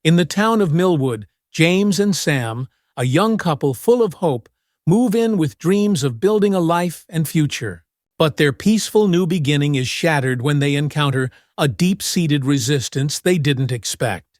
In the town of Milwood, James and Sam, a young couple full of hope, move in with dreams of building a life and future. But their peaceful new beginning is shattered when they encounter a deep-seated resistance they didn't expect.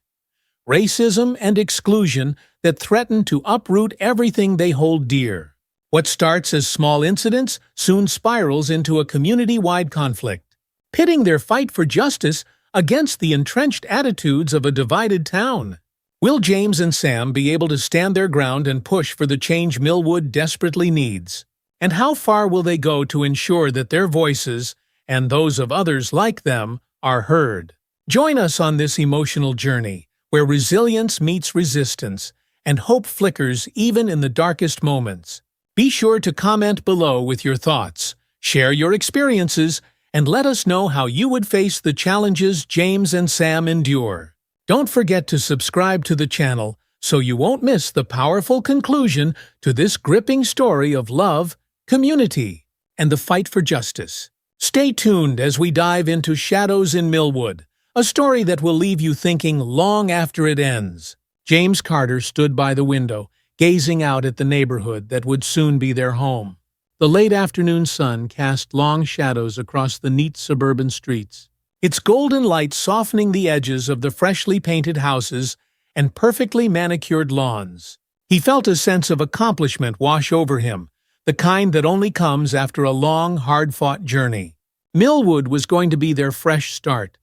Racism and exclusion that threaten to uproot everything they hold dear. What starts as small incidents soon spirals into a community-wide conflict, pitting their fight for justice against the entrenched attitudes of a divided town. Will James and Sam be able to stand their ground and push for the change Milwood desperately needs? And how far will they go to ensure that their voices, and those of others like them, are heard? Join us on this emotional journey, where resilience meets resistance, and hope flickers even in the darkest moments. Be sure to comment below with your thoughts, share your experiences, and let us know how you would face the challenges James and Sam endure. Don't forget to subscribe to the channel so you won't miss the powerful conclusion to this gripping story of love, community, and the fight for justice. Stay tuned as we dive into Shadows in Milwood, a story that will leave you thinking long after it ends. James Carter stood by the window, gazing out at the neighborhood that would soon be their home. The late afternoon sun cast long shadows across the neat suburban streets, its golden light softening the edges of the freshly painted houses and perfectly manicured lawns. He felt a sense of accomplishment wash over him, the kind that only comes after a long, hard-fought journey. Milwood was going to be their fresh start,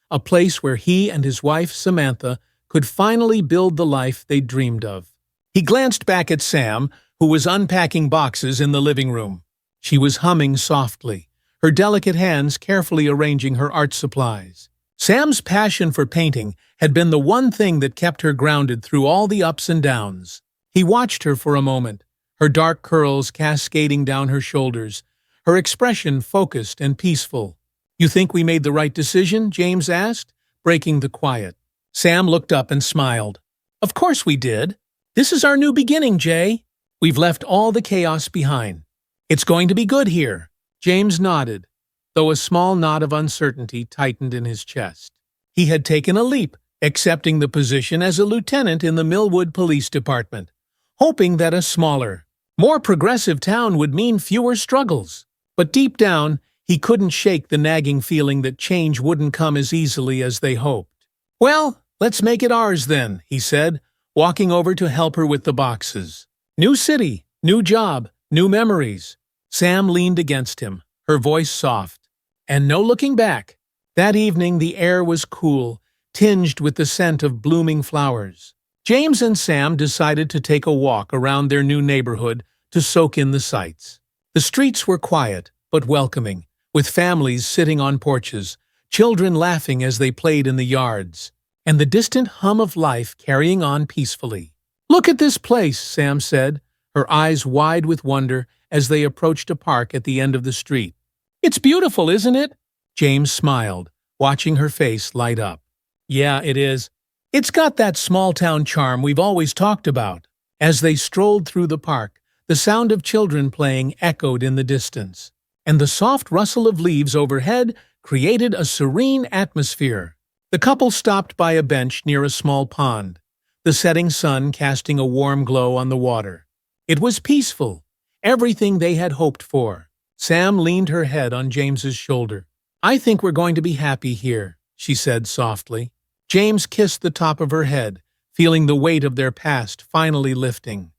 a place where he and his wife, Samantha, could finally build the life they dreamed of. He glanced back at Sam, who was unpacking boxes in the living room. She was humming softly, her delicate hands carefully arranging her art supplies. Sam's passion for painting had been the one thing that kept her grounded through all the ups and downs. He watched her for a moment, her dark curls cascading down her shoulders, her expression focused and peaceful. "You think we made the right decision?" James asked, breaking the quiet. Sam looked up and smiled. "Of course we did. This is our new beginning, Jay. We've left all the chaos behind. It's going to be good here." James nodded, though a small knot of uncertainty tightened in his chest. He had taken a leap, accepting the position as a lieutenant in the Milwood Police Department, hoping that a smaller, more progressive town would mean fewer struggles. But deep down, he couldn't shake the nagging feeling that change wouldn't come as easily as they hoped. "Well, let's make it ours then," he said, walking over to help her with the boxes. "New city, new job, new memories." Sam leaned against him, her voice soft. "And no looking back." That evening the air was cool, tinged with the scent of blooming flowers. James and Sam decided to take a walk around their new neighborhood to soak in the sights. The streets were quiet, but welcoming, with families sitting on porches, children laughing as they played in the yards, and the distant hum of life carrying on peacefully. "Look at this place," Sam said, her eyes wide with wonder as they approached a park at the end of the street. "It's beautiful, isn't it?" James smiled, watching her face light up. "Yeah, it is. It's got that small-town charm we've always talked about." As they strolled through the park, the sound of children playing echoed in the distance, and the soft rustle of leaves overhead created a serene atmosphere. The couple stopped by a bench near a small pond, the setting sun casting a warm glow on the water. It was peaceful, everything they had hoped for. Sam leaned her head on James's shoulder. "I think we're going to be happy here," she said softly. James kissed the top of her head, feeling the weight of their past finally lifting.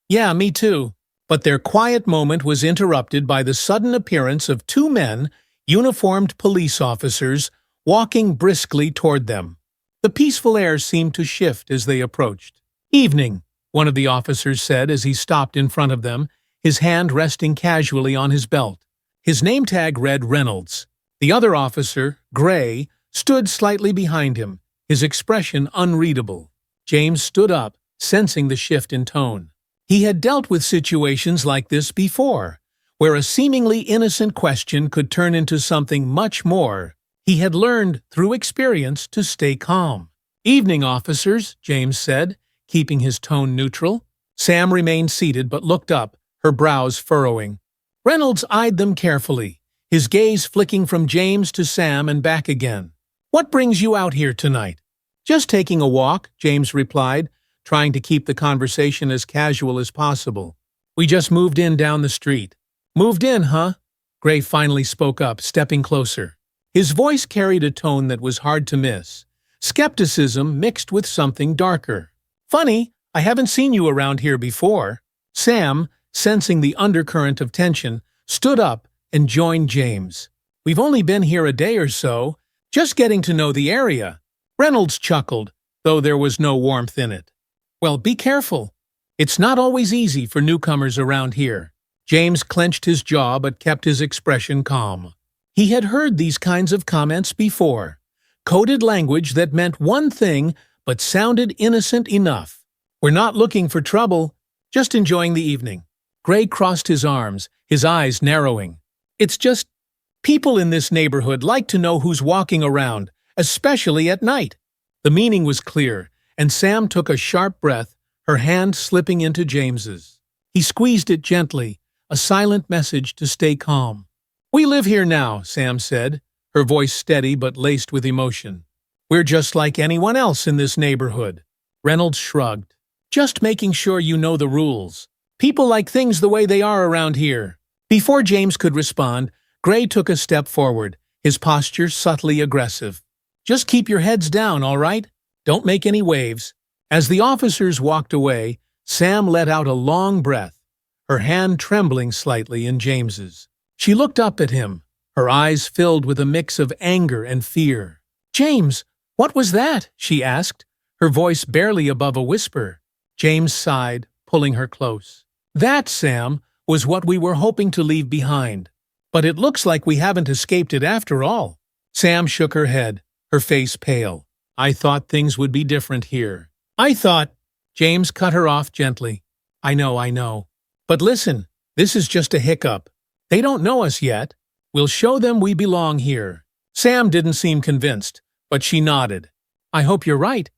"Yeah, me too." But their quiet moment was interrupted by the sudden appearance of two men, uniformed police officers, walking briskly toward them. The peaceful air seemed to shift as they approached. "Evening," one of the officers said as he stopped in front of them, his hand resting casually on his belt. His name tag read Reynolds. The other officer, Gray, stood slightly behind him, his expression unreadable. James stood up, sensing the shift in tone. He had dealt with situations like this before, where a seemingly innocent question could turn into something much more. He had learned, through experience, to stay calm. "Evening, officers," James said, keeping his tone neutral. Sam remained seated but looked up, her brows furrowing. Reynolds eyed them carefully, his gaze flicking from James to Sam and back again. "What brings you out here tonight?" Just taking a walk, James replied, trying to keep the conversation as casual as possible. We just moved in down the street. Moved in, huh? Gray finally spoke up, stepping closer. His voice carried a tone that was hard to miss, skepticism mixed with something darker. Funny, I haven't seen you around here before. Sam, sensing the undercurrent of tension, stood up and joined James. We've only been here a day or so, just getting to know the area. Reynolds chuckled, though there was no warmth in it. Well, be careful. It's not always easy for newcomers around here. James clenched his jaw but kept his expression calm. He had heard these kinds of comments before. Coded language that meant one thing but sounded innocent enough. We're not looking for trouble, just enjoying the evening. Gray crossed his arms, his eyes narrowing. It's just, people in this neighborhood like to know who's walking around, especially at night. The meaning was clear, and Sam took a sharp breath, her hand slipping into James's. He squeezed it gently, a silent message to stay calm. We live here now, Sam said, her voice steady but laced with emotion. We're just like anyone else in this neighborhood. Reynolds shrugged. Just making sure you know the rules. People like things the way they are around here. Before James could respond, Gray took a step forward, his posture subtly aggressive. Just keep your heads down, all right? Don't make any waves. As the officers walked away, Sam let out a long breath, her hand trembling slightly in James's. She looked up at him, her eyes filled with a mix of anger and fear. James, what was that? She asked, her voice barely above a whisper. James sighed, pulling her close. That, Sam, was what we were hoping to leave behind. But it looks like we haven't escaped it after all. Sam shook her head, her face pale. I thought things would be different here. I thought... James cut her off gently. I know. But listen, this is just a hiccup. They don't know us yet. We'll show them we belong here. Sam didn't seem convinced, but she nodded. I hope you're right.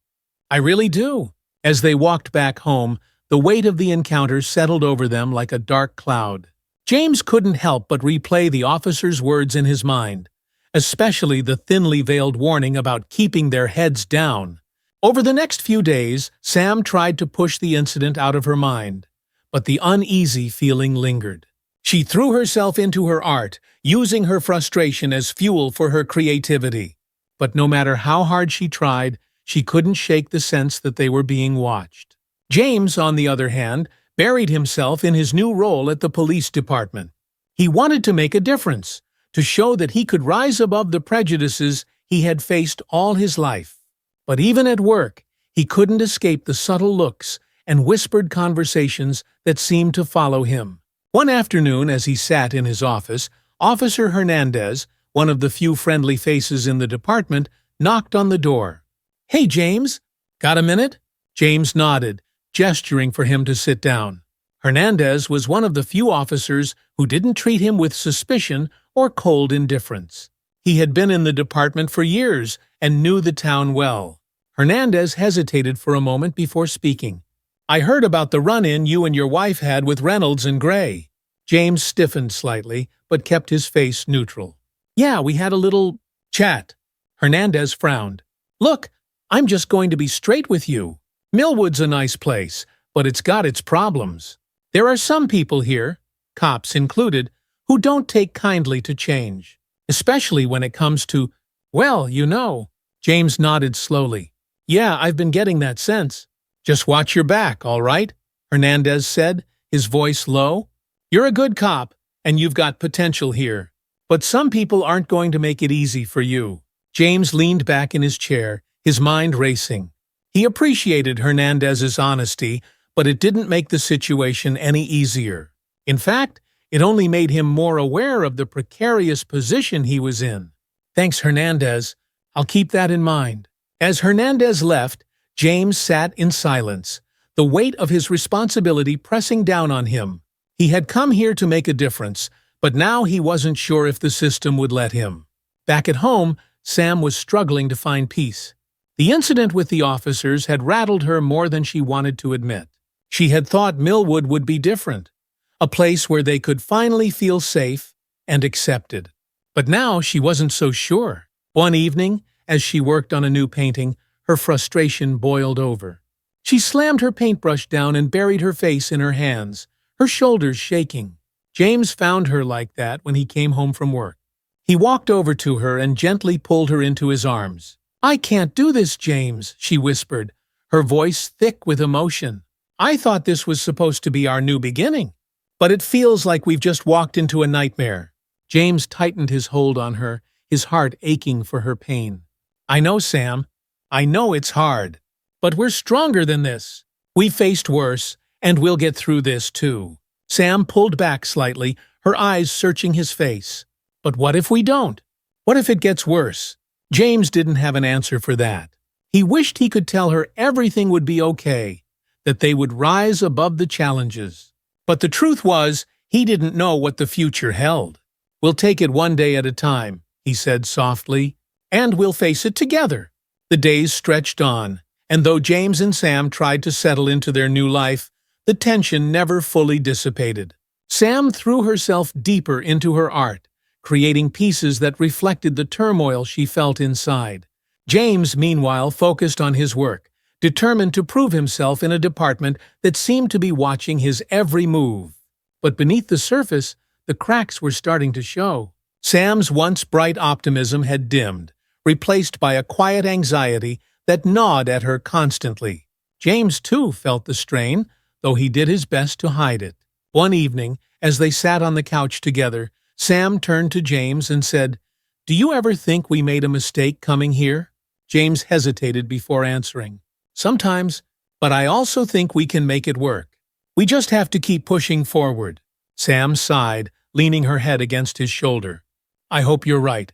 I really do. As they walked back home, the weight of the encounter settled over them like a dark cloud. James couldn't help but replay the officer's words in his mind, especially the thinly veiled warning about keeping their heads down. Over the next few days, Sam tried to push the incident out of her mind, but the uneasy feeling lingered. She threw herself into her art, using her frustration as fuel for her creativity. But no matter how hard she tried, she couldn't shake the sense that they were being watched. James, on the other hand, buried himself in his new role at the police department. He wanted to make a difference, to show that he could rise above the prejudices he had faced all his life. But even at work, he couldn't escape the subtle looks and whispered conversations that seemed to follow him. One afternoon, as he sat in his office, Officer Hernandez, one of the few friendly faces in the department, knocked on the door. Hey, James, got a minute? James nodded, gesturing for him to sit down. Hernandez was one of the few officers who didn't treat him with suspicion or cold indifference. He had been in the department for years and knew the town well. Hernandez hesitated for a moment before speaking. I heard about the run-in you and your wife had with Reynolds and Gray. James stiffened slightly, but kept his face neutral. Yeah, we had a little chat. Hernandez frowned. Look, I'm just going to be straight with you. Milwood's a nice place, but it's got its problems. There are some people here, cops included, who don't take kindly to change, especially when it comes to, well, you know. James nodded slowly. Yeah, I've been getting that sense. Just watch your back, all right? Hernandez said, his voice low. You're a good cop, and you've got potential here. But some people aren't going to make it easy for you. James leaned back in his chair, his mind racing. He appreciated Hernandez's honesty, but it didn't make the situation any easier. In fact, it only made him more aware of the precarious position he was in. Thanks, Hernandez. I'll keep that in mind. As Hernandez left, James sat in silence, the weight of his responsibility pressing down on him. He had come here to make a difference, but now he wasn't sure if the system would let him. Back at home, Sam was struggling to find peace. The incident with the officers had rattled her more than she wanted to admit. She had thought Milwood would be different, a place where they could finally feel safe and accepted. But now she wasn't so sure. One evening, as she worked on a new painting, Her frustration boiled over. She slammed her paintbrush down and buried her face in her hands, her shoulders shaking. James found her like that when he came home from work. He walked over to her and gently pulled her into his arms. "I can't do this, James," she whispered, her voice thick with emotion. "I thought this was supposed to be our new beginning, but it feels like we've just walked into a nightmare." James tightened his hold on her, his heart aching for her pain. "I know, Sam. I know it's hard. But we're stronger than this. We faced worse, and we'll get through this too." Sam pulled back slightly, her eyes searching his face. "But what if we don't? What if it gets worse?" James didn't have an answer for that. He wished he could tell her everything would be okay, that they would rise above the challenges. But the truth was, he didn't know what the future held. "We'll take it one day at a time," he said softly, "and we'll face it together." The days stretched on, and though James and Sam tried to settle into their new life, the tension never fully dissipated. Sam threw herself deeper into her art, creating pieces that reflected the turmoil she felt inside. James, meanwhile, focused on his work, determined to prove himself in a department that seemed to be watching his every move. But beneath the surface, the cracks were starting to show. Sam's once bright optimism had dimmed, replaced by a quiet anxiety that gnawed at her constantly. James, too, felt the strain, though he did his best to hide it. One evening, as they sat on the couch together, Sam turned to James and said, "Do you ever think we made a mistake coming here?" James hesitated before answering. "Sometimes, but I also think we can make it work. We just have to keep pushing forward." Sam sighed, leaning her head against his shoulder. "I hope you're right.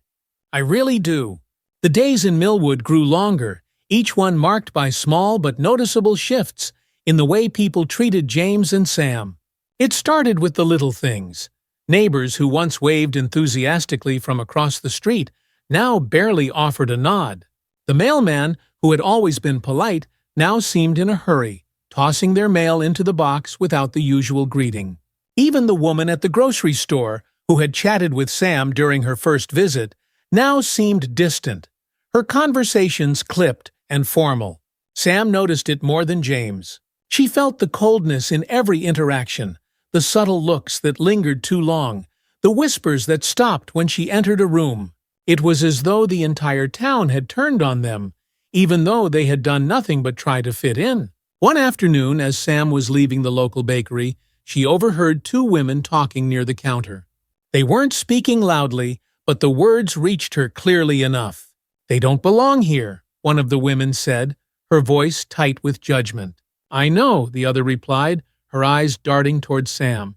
I really do." The days in Milwood grew longer, each one marked by small but noticeable shifts in the way people treated James and Sam. It started with the little things. Neighbors who once waved enthusiastically from across the street now barely offered a nod. The mailman, who had always been polite, now seemed in a hurry, tossing their mail into the box without the usual greeting. Even the woman at the grocery store, who had chatted with Sam during her first visit, now seemed distant, her conversations clipped and formal. Sam noticed it more than James. She felt the coldness in every interaction, the subtle looks that lingered too long, the whispers that stopped when she entered a room. It was as though the entire town had turned on them, even though they had done nothing but try to fit in. One afternoon, as Sam was leaving the local bakery, she overheard two women talking near the counter. They weren't speaking loudly, but the words reached her clearly enough. "They don't belong here," one of the women said, her voice tight with judgment. "I know," the other replied, her eyes darting toward Sam.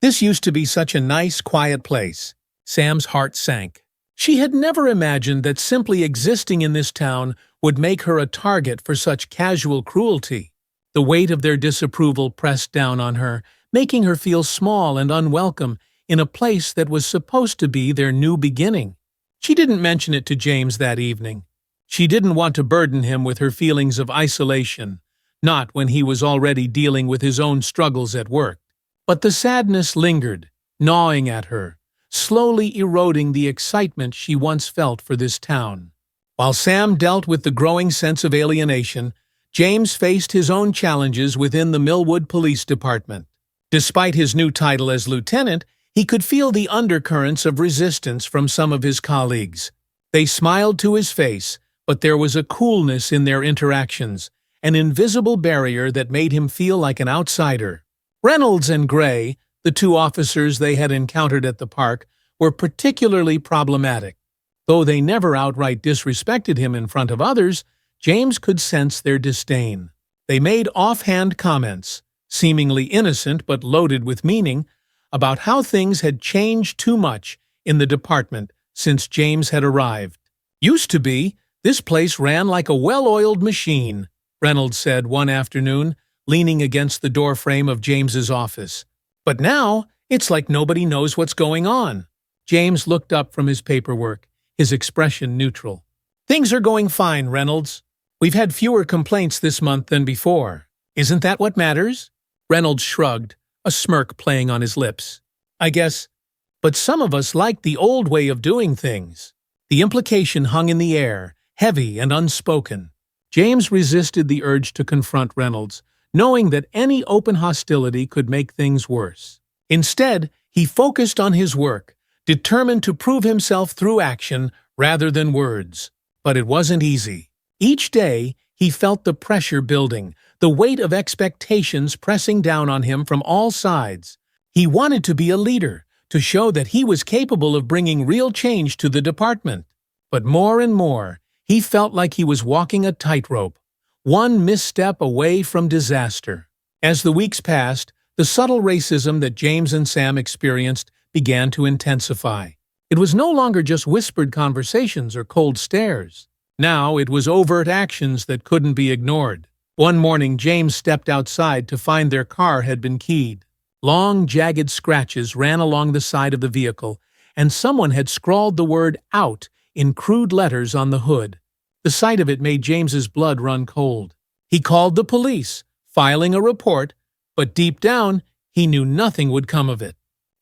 "This used to be such a nice, quiet place." Sam's heart sank. She had never imagined that simply existing in this town would make her a target for such casual cruelty. The weight of their disapproval pressed down on her, making her feel small and unwelcome in a place that was supposed to be their new beginning. She didn't mention it to James that evening. She didn't want to burden him with her feelings of isolation, not when he was already dealing with his own struggles at work. But the sadness lingered, gnawing at her, slowly eroding the excitement she once felt for this town. While Sam dealt with the growing sense of alienation, James faced his own challenges within the Milwood Police Department. Despite his new title as lieutenant, he could feel the undercurrents of resistance from some of his colleagues. They smiled to his face, but there was a coolness in their interactions, an invisible barrier that made him feel like an outsider. Reynolds and Gray, the two officers they had encountered at the park, were particularly problematic. Though they never outright disrespected him in front of others, James could sense their disdain. They made offhand comments, seemingly innocent but loaded with meaning, about how things had changed too much in the department since James had arrived. "Used to be, this place ran like a well-oiled machine," Reynolds said one afternoon, leaning against the doorframe of James's office. "But now, it's like nobody knows what's going on." James looked up from his paperwork, his expression neutral. "Things are going fine, Reynolds. We've had fewer complaints this month than before. Isn't that what matters?" Reynolds shrugged, a smirk playing on his lips. "I guess, but some of us like the old way of doing things." The implication hung in the air, heavy and unspoken. James resisted the urge to confront Reynolds, knowing that any open hostility could make things worse. Instead, he focused on his work, determined to prove himself through action rather than words. But it wasn't easy. Each day, he felt the pressure building, the weight of expectations pressing down on him from all sides. He wanted to be a leader, to show that he was capable of bringing real change to the department. But more and more, he felt like he was walking a tightrope, one misstep away from disaster. As the weeks passed, the subtle racism that James and Sam experienced began to intensify. It was no longer just whispered conversations or cold stares. Now it was overt actions that couldn't be ignored. One morning, James stepped outside to find their car had been keyed. Long, jagged scratches ran along the side of the vehicle, and someone had scrawled the word "out" in crude letters on the hood. The sight of it made James's blood run cold. He called the police, filing a report, but deep down, he knew nothing would come of it.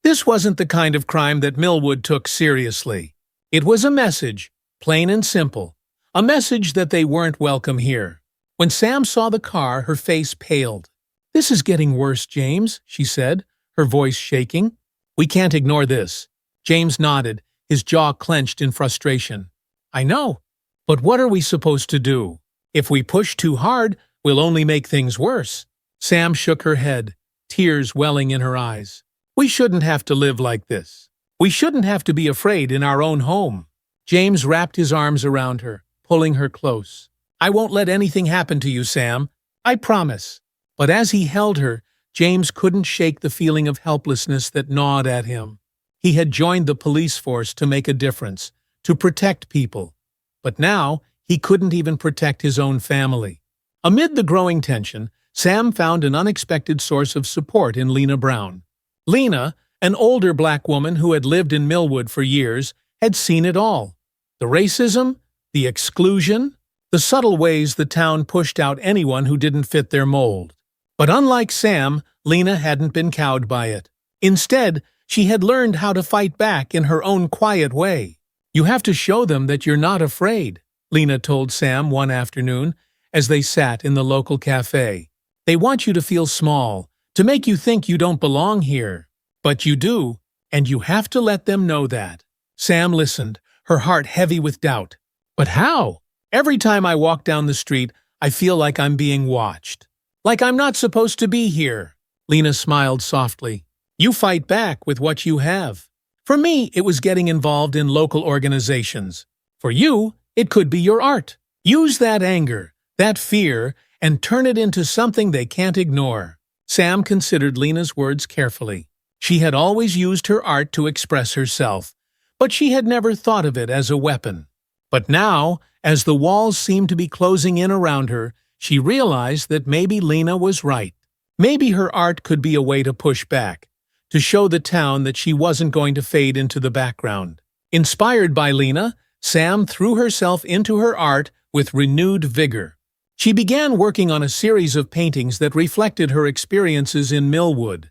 This wasn't the kind of crime that Milwood took seriously. It was a message, plain and simple, a message that they weren't welcome here. When Sam saw the car, her face paled. "This is getting worse, James," she said, her voice shaking. "We can't ignore this." James nodded, his jaw clenched in frustration. "I know, but what are we supposed to do? If we push too hard, we'll only make things worse." Sam shook her head, tears welling in her eyes. "We shouldn't have to live like this. We shouldn't have to be afraid in our own home." James wrapped his arms around her, pulling her close. "I won't let anything happen to you, Sam. I promise." But as he held her, James couldn't shake the feeling of helplessness that gnawed at him. He had joined the police force to make a difference, to protect people. But now, he couldn't even protect his own family. Amid the growing tension, Sam found an unexpected source of support in Lena Brown. Lena, an older black woman who had lived in Milwood for years, had seen it all. The racism, the exclusion, the subtle ways the town pushed out anyone who didn't fit their mold. But unlike Sam, Lena hadn't been cowed by it. Instead, she had learned how to fight back in her own quiet way. "You have to show them that you're not afraid," Lena told Sam one afternoon as they sat in the local cafe. "They want you to feel small, to make you think you don't belong here. But you do, and you have to let them know that." Sam listened, her heart heavy with doubt. "But how? Every time I walk down the street, I feel like I'm being watched. Like I'm not supposed to be here." Lena smiled softly. "You fight back with what you have. For me, it was getting involved in local organizations. For you, it could be your art. Use that anger, that fear, and turn it into something they can't ignore." Sam considered Lena's words carefully. She had always used her art to express herself, but she had never thought of it as a weapon. But now, as the walls seemed to be closing in around her, she realized that maybe Lena was right. Maybe her art could be a way to push back, to show the town that she wasn't going to fade into the background. Inspired by Lena, Sam threw herself into her art with renewed vigor. She began working on a series of paintings that reflected her experiences in Milwood.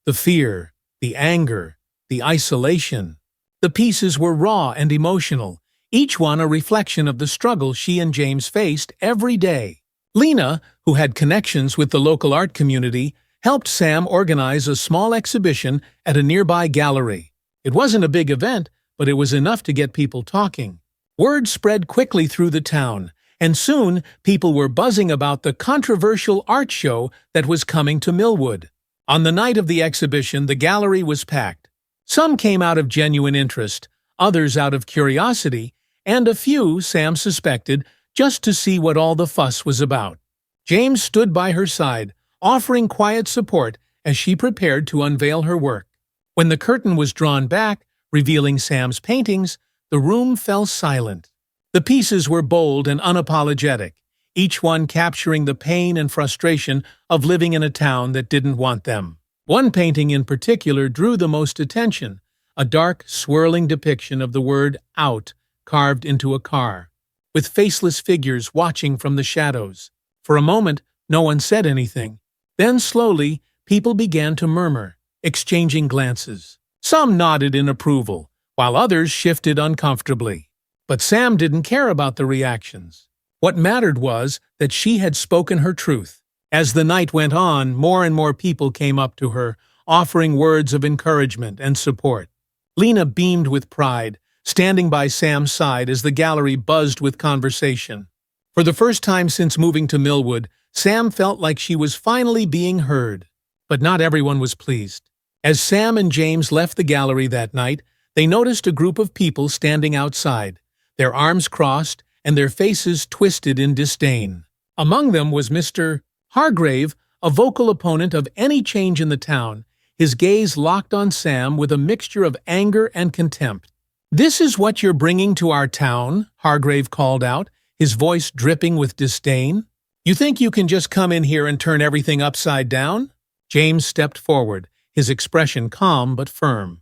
The fear, the anger, the isolation. The pieces were raw and emotional, each one a reflection of the struggle she and James faced every day. Lena, who had connections with the local art community, helped Sam organize a small exhibition at a nearby gallery. It wasn't a big event, but it was enough to get people talking. Word spread quickly through the town, and soon people were buzzing about the controversial art show that was coming to Milwood. On the night of the exhibition, the gallery was packed. Some came out of genuine interest, others out of curiosity, and a few, Sam suspected, just to see what all the fuss was about. James stood by her side, offering quiet support as she prepared to unveil her work. When the curtain was drawn back, revealing Sam's paintings, the room fell silent. The pieces were bold and unapologetic, each one capturing the pain and frustration of living in a town that didn't want them. One painting in particular drew the most attention, a dark, swirling depiction of the word "out" carved into a car, with faceless figures watching from the shadows. For a moment, no one said anything. Then slowly, people began to murmur, exchanging glances. Some nodded in approval, while others shifted uncomfortably. But Sam didn't care about the reactions. What mattered was that she had spoken her truth. As the night went on, more and more people came up to her, offering words of encouragement and support. Lena beamed with pride, standing by Sam's side as the gallery buzzed with conversation. For the first time since moving to Milwood, Sam felt like she was finally being heard. But not everyone was pleased. As Sam and James left the gallery that night, they noticed a group of people standing outside, their arms crossed and their faces twisted in disdain. Among them was Mr. Hargrave, a vocal opponent of any change in the town, his gaze locked on Sam with a mixture of anger and contempt. "This is what you're bringing to our town?" Hargrave called out, his voice dripping with disdain. "You think you can just come in here and turn everything upside down?" James stepped forward, his expression calm but firm.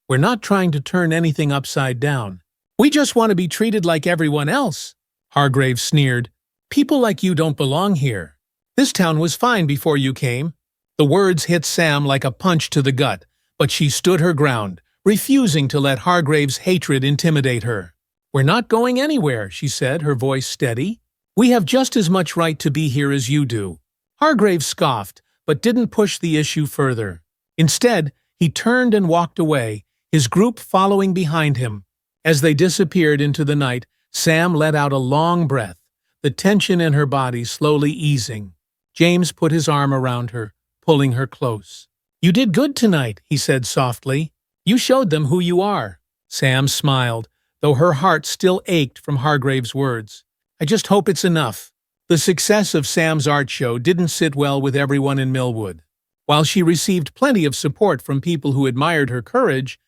"We're not trying to turn anything upside down. We just want to be treated like everyone else," Hargrave sneered. "People like you don't belong here. This town was fine before you came." The words hit Sam like a punch to the gut, but she stood her ground, refusing to let Hargrave's hatred intimidate her. "We're not going anywhere," she said, her voice steady. "We have just as much right to be here as you do." Hargrave scoffed, but didn't push the issue further. Instead, he turned and walked away, his group following behind him. As they disappeared into the night, Sam let out a long breath, the tension in her body slowly easing. James put his arm around her, pulling her close. "You did good tonight," he said softly. "You showed them who you are." Sam smiled, though her heart still ached from Hargrave's words. "I just hope it's enough." The success of Sam's art show didn't sit well with everyone in Milwood. While she received plenty of support from people who admired her courage,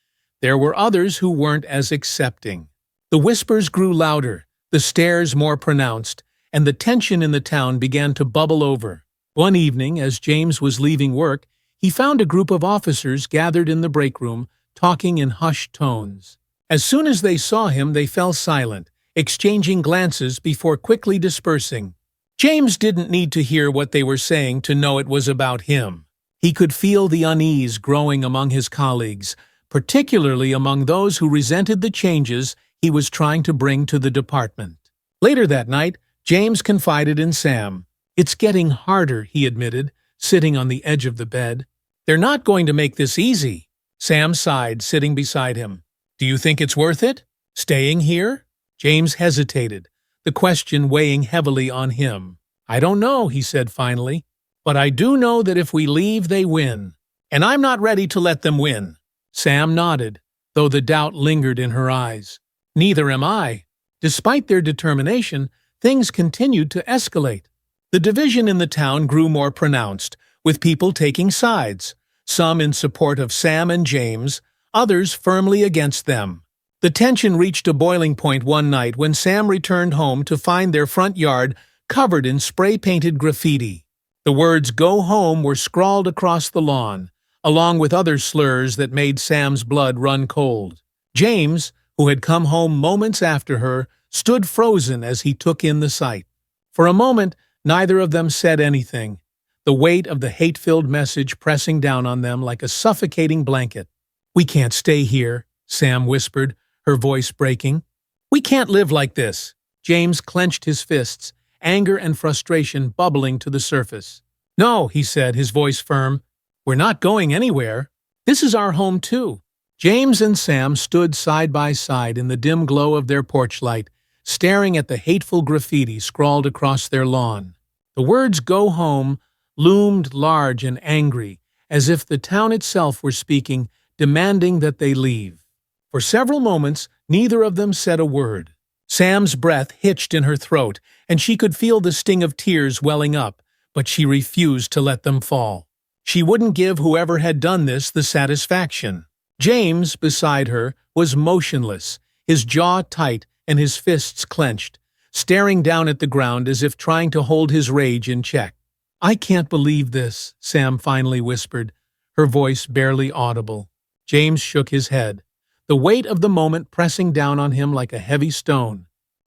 there were others who weren't as accepting. The whispers grew louder, the stares more pronounced, and the tension in the town began to bubble over. One evening, as James was leaving work, he found a group of officers gathered in the break room, talking in hushed tones. As soon as they saw him, they fell silent, exchanging glances before quickly dispersing. James didn't need to hear what they were saying to know it was about him. He could feel the unease growing among his colleagues, particularly among those who resented the changes he was trying to bring to the department. Later that night, James confided in Sam. "It's getting harder," he admitted, sitting on the edge of the bed. "They're not going to make this easy." Sam sighed, sitting beside him. "Do you think it's worth it? Staying here?" James hesitated, the question weighing heavily on him. "I don't know," he said finally, "but I do know that if we leave, they win. And I'm not ready to let them win." Sam nodded, though the doubt lingered in her eyes. "Neither am I." Despite their determination, things continued to escalate. The division in the town grew more pronounced, with people taking sides, some in support of Sam and James, others firmly against them. The tension reached a boiling point one night when Sam returned home to find their front yard covered in spray-painted graffiti. The words "Go home" were scrawled across the lawn, along with other slurs that made Sam's blood run cold. James, who had come home moments after her, stood frozen as he took in the sight. For a moment, neither of them said anything, the weight of the hate-filled message pressing down on them like a suffocating blanket. "We can't stay here," Sam whispered, her voice breaking. "We can't live like this." James clenched his fists, anger and frustration bubbling to the surface. "No," he said, his voice firm. "We're not going anywhere. This is our home too." James and Sam stood side by side in the dim glow of their porch light, staring at the hateful graffiti scrawled across their lawn. The words "Go home" loomed large and angry, as if the town itself were speaking, demanding that they leave. For several moments, neither of them said a word. Sam's breath hitched in her throat, and she could feel the sting of tears welling up, but she refused to let them fall. She wouldn't give whoever had done this the satisfaction. James, beside her, was motionless, his jaw tight and his fists clenched, staring down at the ground as if trying to hold his rage in check. "I can't believe this," Sam finally whispered, her voice barely audible. James shook his head, the weight of the moment pressing down on him like a heavy stone.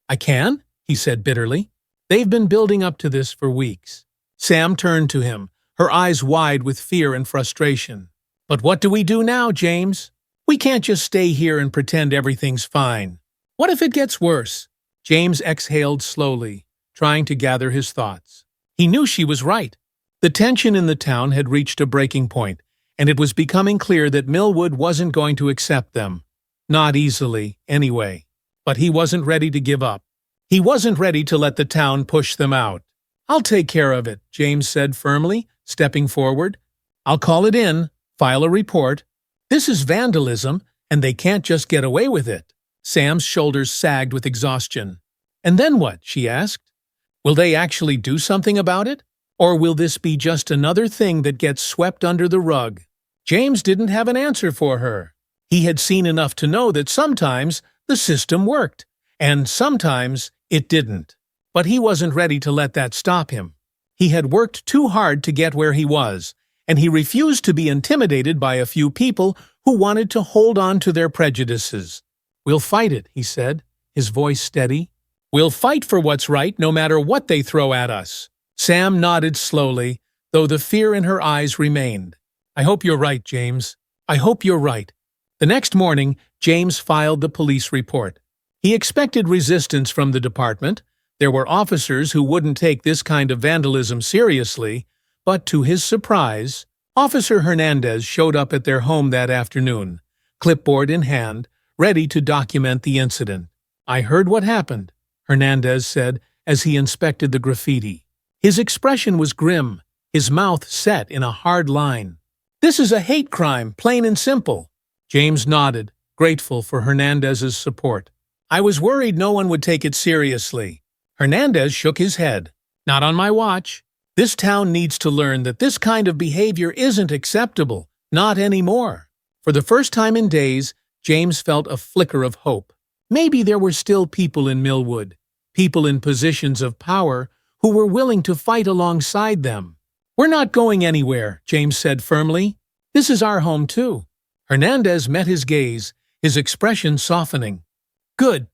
"I can?" he said bitterly. "They've been building up to this for weeks." Sam turned to him, her eyes wide with fear and frustration. "But what do we do now, James? We can't just stay here and pretend everything's fine. What if it gets worse?" James exhaled slowly, trying to gather his thoughts. He knew she was right. The tension in the town had reached a breaking point, and it was becoming clear that Milwood wasn't going to accept them. Not easily, anyway. But he wasn't ready to give up. He wasn't ready to let the town push them out. "I'll take care of it," James said firmly, stepping forward. "I'll call it in, file a report. This is vandalism, and they can't just get away with it." Sam's shoulders sagged with exhaustion. "And then what?" she asked. "Will they actually do something about it? Or will this be just another thing that gets swept under the rug?" James didn't have an answer for her. He had seen enough to know that sometimes the system worked, and sometimes it didn't. But he wasn't ready to let that stop him. He had worked too hard to get where he was, and he refused to be intimidated by a few people who wanted to hold on to their prejudices. "We'll fight it," he said, his voice steady. "We'll fight for what's right no matter what they throw at us." Sam nodded slowly, though the fear in her eyes remained. "I hope you're right, James. I hope you're right." The next morning, James filed the police report. He expected resistance from the department. There were officers who wouldn't take this kind of vandalism seriously, but to his surprise, Officer Hernandez showed up at their home that afternoon, clipboard in hand, ready to document the incident. "I heard what happened," Hernandez said as he inspected the graffiti. His expression was grim, his mouth set in a hard line. "This is a hate crime, plain and simple." James nodded, grateful for Hernandez's support. "I was worried no one would take it seriously." Hernandez shook his head. "Not on my watch. This town needs to learn that this kind of behavior isn't acceptable, not anymore." For the first time in days, James felt a flicker of hope. Maybe there were still people in Milwood, people in positions of power, who were willing to fight alongside them. "We're not going anywhere," James said firmly. "This is our home too." Hernandez met his gaze, his expression softening. "Good.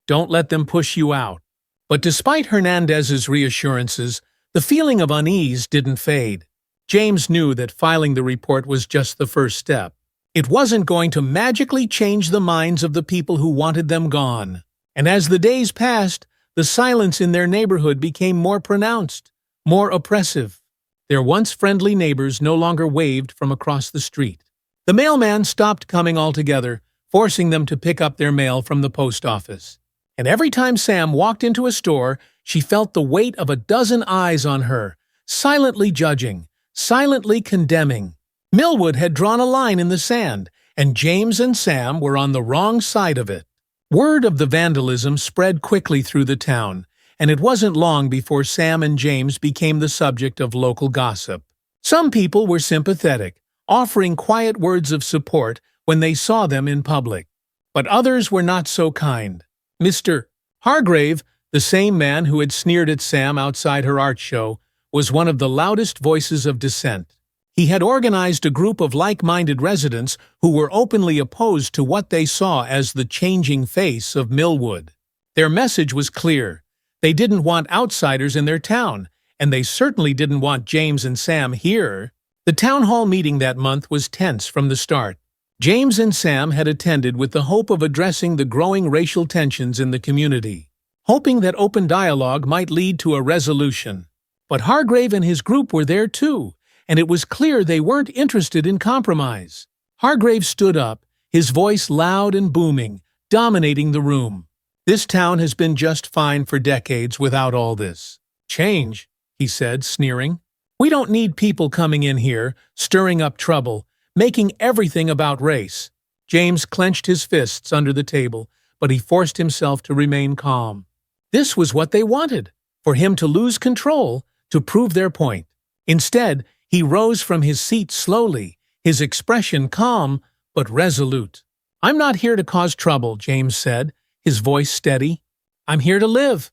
Don't let them push you out." But despite Hernandez's reassurances, the feeling of unease didn't fade. James knew that filing the report was just the first step. It wasn't going to magically change the minds of the people who wanted them gone. And as the days passed, the silence in their neighborhood became more pronounced, more oppressive. Their once friendly neighbors no longer waved from across the street. The mailman stopped coming altogether, forcing them to pick up their mail from the post office. And every time Sam walked into a store, she felt the weight of a dozen eyes on her, silently judging, silently condemning. Milwood had drawn a line in the sand, and James and Sam were on the wrong side of it. Word of the vandalism spread quickly through the town, and it wasn't long before Sam and James became the subject of local gossip. Some people were sympathetic, offering quiet words of support when they saw them in public. But others were not so kind. Mr. Hargrave, the same man who had sneered at Sam outside her art show, was one of the loudest voices of dissent. He had organized a group of like-minded residents who were openly opposed to what they saw as the changing face of Milwood. Their message was clear. They didn't want outsiders in their town, and they certainly didn't want James and Sam here. The town hall meeting that month was tense from the start. James and Sam had attended with the hope of addressing the growing racial tensions in the community, hoping that open dialogue might lead to a resolution. But Hargrave and his group were there too, and it was clear they weren't interested in compromise. Hargrave stood up, his voice loud and booming, dominating the room. "This town has been just fine for decades without all this. Change," he said, sneering. "We don't need people coming in here, stirring up trouble, making everything about race." James clenched his fists under the table, but he forced himself to remain calm. This was what they wanted, for him to lose control, to prove their point. Instead, he rose from his seat slowly, his expression calm but resolute. "I'm not here to cause trouble," James said, his voice steady. "I'm here to live,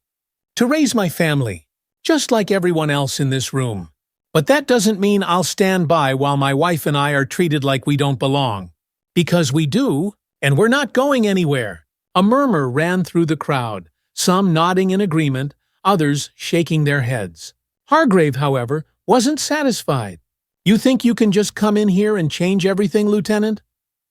to raise my family, just like everyone else in this room. But that doesn't mean I'll stand by while my wife and I are treated like we don't belong. Because we do, and we're not going anywhere." A murmur ran through the crowd, some nodding in agreement, others shaking their heads. Hargrave, however, wasn't satisfied. "You think you can just come in here and change everything, Lieutenant?"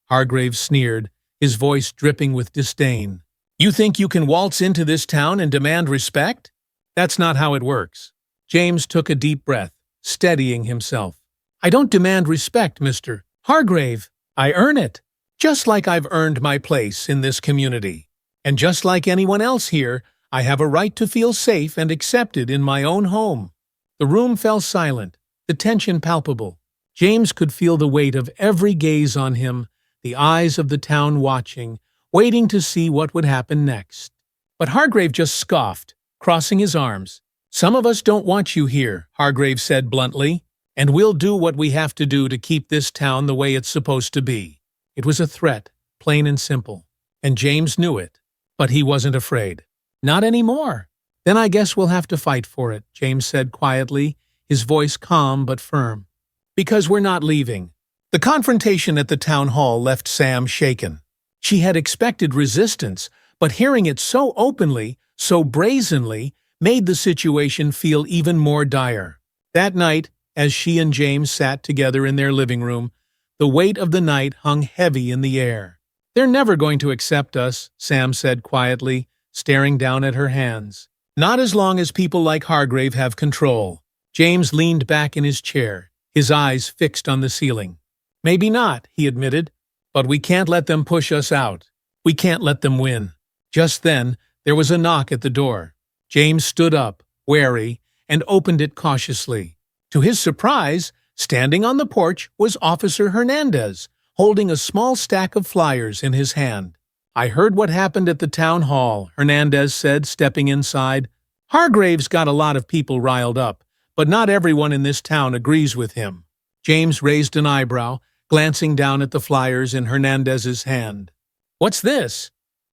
Hargrave sneered, his voice dripping with disdain. "You think you can waltz into this town and demand respect? That's not how it works. James took a deep breath, steadying himself. I don't demand respect, Mr. Hargrave. I earn it. Just like I've earned my place in this community. And just like anyone else here, I have a right to feel safe and accepted in my own home. The room fell silent, the tension palpable. James could feel the weight of every gaze on him, the eyes of the town watching, waiting to see what would happen next. But Hargrave just scoffed, crossing his arms. Some of us don't want you here, Hargrave said bluntly, and we'll do what we have to do to keep this town the way it's supposed to be. It was a threat, plain and simple, and James knew it, but he wasn't afraid. Not anymore. Then I guess we'll have to fight for it, James said quietly, his voice calm but firm. Because we're not leaving. The confrontation at the town hall left Sam shaken. She had expected resistance, but hearing it so openly, so brazenly, made the situation feel even more dire. That night, as she and James sat together in their living room, the weight of the night hung heavy in the air. They're never going to accept us, Sam said quietly, staring down at her hands. Not as long as people like Hargrave have control. James leaned back in his chair, his eyes fixed on the ceiling. Maybe not, he admitted, but we can't let them push us out. We can't let them win. Just then, there was a knock at the door. James stood up, wary, and opened it cautiously. To his surprise, standing on the porch was Officer Hernandez, holding a small stack of flyers in his hand. I heard what happened at the town hall, Hernandez said, stepping inside. Hargrave's got a lot of people riled up, but not everyone in this town agrees with him. James raised an eyebrow, glancing down at the flyers in Hernandez's hand. What's this?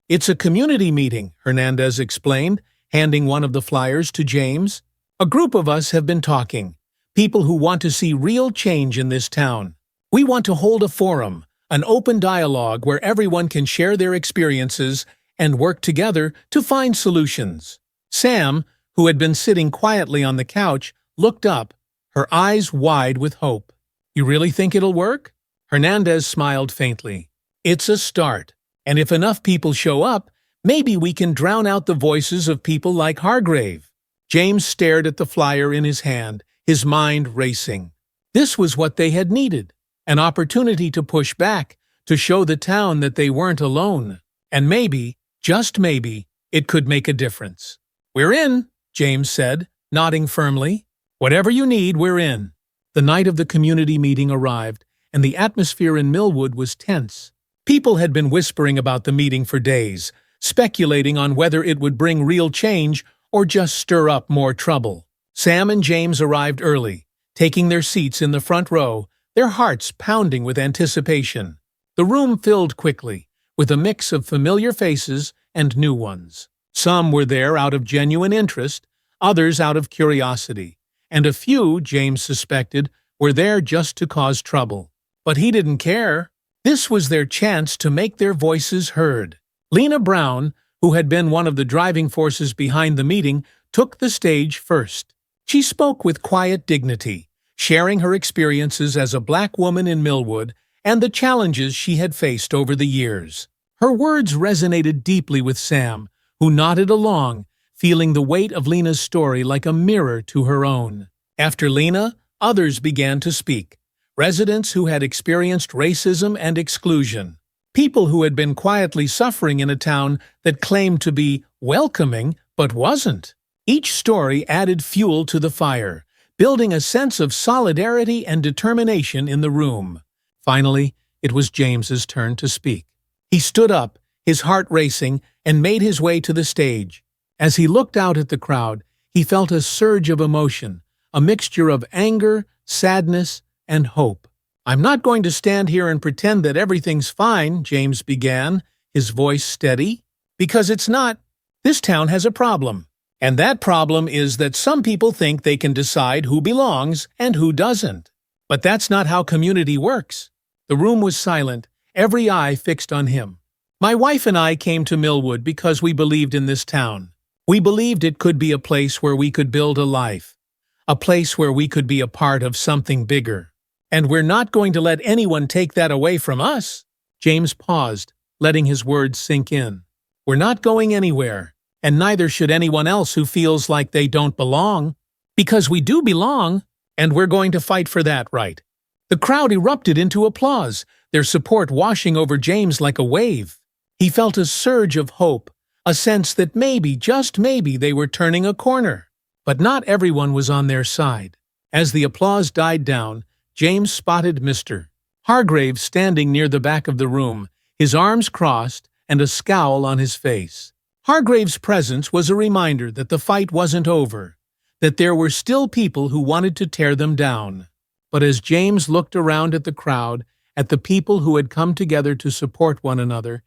It's a community meeting, Hernandez explained, handing one of the flyers to James. A group of us have been talking. People who want to see real change in this town. We want to hold a forum, an open dialogue where everyone can share their experiences and work together to find solutions. Sam, who had been sitting quietly on the couch, looked up, her eyes wide with hope. You really think it'll work? Hernandez smiled faintly. It's a start, and if enough people show up, maybe we can drown out the voices of people like Hargrave. James stared at the flyer in his hand, his mind racing. This was what they had needed. An opportunity to push back, to show the town that they weren't alone. And maybe, just maybe, it could make a difference. We're in, James said, nodding firmly. Whatever you need, we're in. The night of the community meeting arrived, and the atmosphere in Milwood was tense. People had been whispering about the meeting for days, speculating on whether it would bring real change or just stir up more trouble. Sam and James arrived early, taking their seats in the front row, their hearts pounding with anticipation. The room filled quickly, with a mix of familiar faces and new ones. Some were there out of genuine interest, others out of curiosity, and a few, James suspected, were there just to cause trouble. But he didn't care. This was their chance to make their voices heard. Lena Brown, who had been one of the driving forces behind the meeting, took the stage first. She spoke with quiet dignity, sharing her experiences as a black woman in Milwood and the challenges she had faced over the years. Her words resonated deeply with Sam, who nodded along, feeling the weight of Lena's story like a mirror to her own. After Lena, others began to speak. Residents who had experienced racism and exclusion. People who had been quietly suffering in a town that claimed to be welcoming but wasn't. Each story added fuel to the fire, building a sense of solidarity and determination in the room. Finally, it was James's turn to speak. He stood up, his heart racing, and made his way to the stage. As he looked out at the crowd, he felt a surge of emotion, a mixture of anger, sadness, and hope. I'm not going to stand here and pretend that everything's fine, James began, his voice steady, because it's not. This town has a problem. And that problem is that some people think they can decide who belongs and who doesn't. But that's not how community works. The room was silent, every eye fixed on him. My wife and I came to Milwood because we believed in this town. We believed it could be a place where we could build a life, a place where we could be a part of something bigger. And we're not going to let anyone take that away from us. James paused, letting his words sink in. We're not going anywhere. and neither should anyone else who feels like they don't belong. Because we do belong, and we're going to fight for that right." The crowd erupted into applause, their support washing over James like a wave. He felt a surge of hope, a sense that maybe, just maybe, they were turning a corner. But not everyone was on their side. As the applause died down, James spotted Mr. Hargrave standing near the back of the room, his arms crossed and a scowl on his face. Hargrave's presence was a reminder that the fight wasn't over, that there were still people who wanted to tear them down. But as James looked around at the crowd, at the people who had come together to support one another,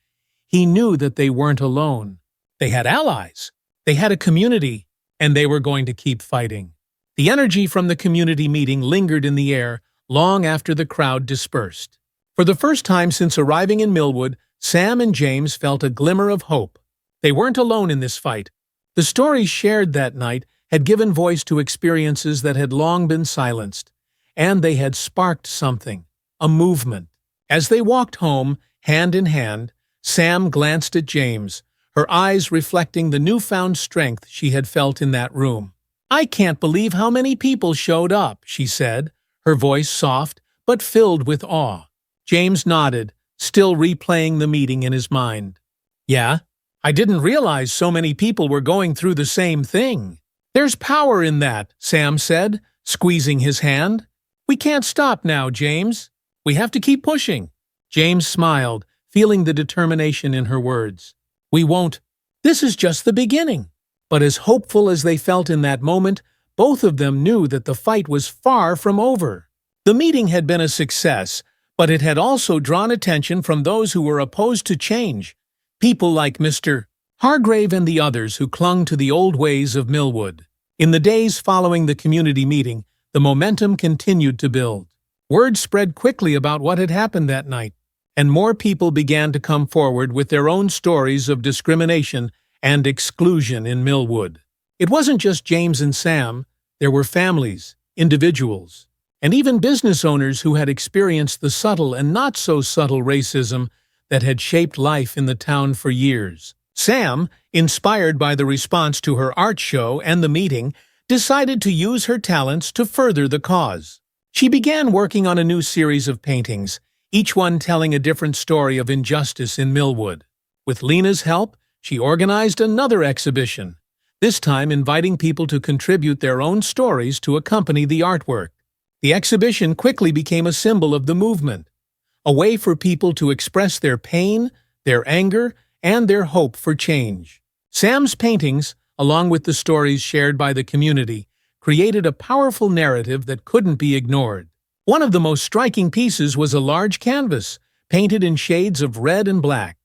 he knew that they weren't alone. They had allies, they had a community, and they were going to keep fighting. The energy from the community meeting lingered in the air long after the crowd dispersed. For the first time since arriving in Milwood, Sam and James felt a glimmer of hope. They weren't alone in this fight. The stories shared that night had given voice to experiences that had long been silenced, and they had sparked something, a movement. As they walked home, hand in hand, Sam glanced at James, her eyes reflecting the newfound strength she had felt in that room. "I can't believe how many people showed up," she said, her voice soft but filled with awe. James nodded, still replaying the meeting in his mind. "Yeah, I didn't realize so many people were going through the same thing." "There's power in that," Sam said, squeezing his hand. "We can't stop now, James. We have to keep pushing." James smiled, feeling the determination in her words. "We won't. This is just the beginning." But as hopeful as they felt in that moment, both of them knew that the fight was far from over. The meeting had been a success, but it had also drawn attention from those who were opposed to change, people like Mr. Hargrave and the others who clung to the old ways of Milwood. In the days following the community meeting, the momentum continued to build. Word spread quickly about what had happened that night, and more people began to come forward with their own stories of discrimination and exclusion in Milwood. It wasn't just James and Sam. There were families, individuals, and even business owners who had experienced the subtle and not-so-subtle racism that had shaped life in the town for years. Sam, inspired by the response to her art show and the meeting, decided to use her talents to further the cause. She began working on a new series of paintings, each one telling a different story of injustice in Milwood. With Lena's help, she organized another exhibition, this time inviting people to contribute their own stories to accompany the artwork. The exhibition quickly became a symbol of the movement, a way for people to express their pain, their anger, and their hope for change. Sam's paintings, along with the stories shared by the community, created a powerful narrative that couldn't be ignored. One of the most striking pieces was a large canvas, painted in shades of red and black,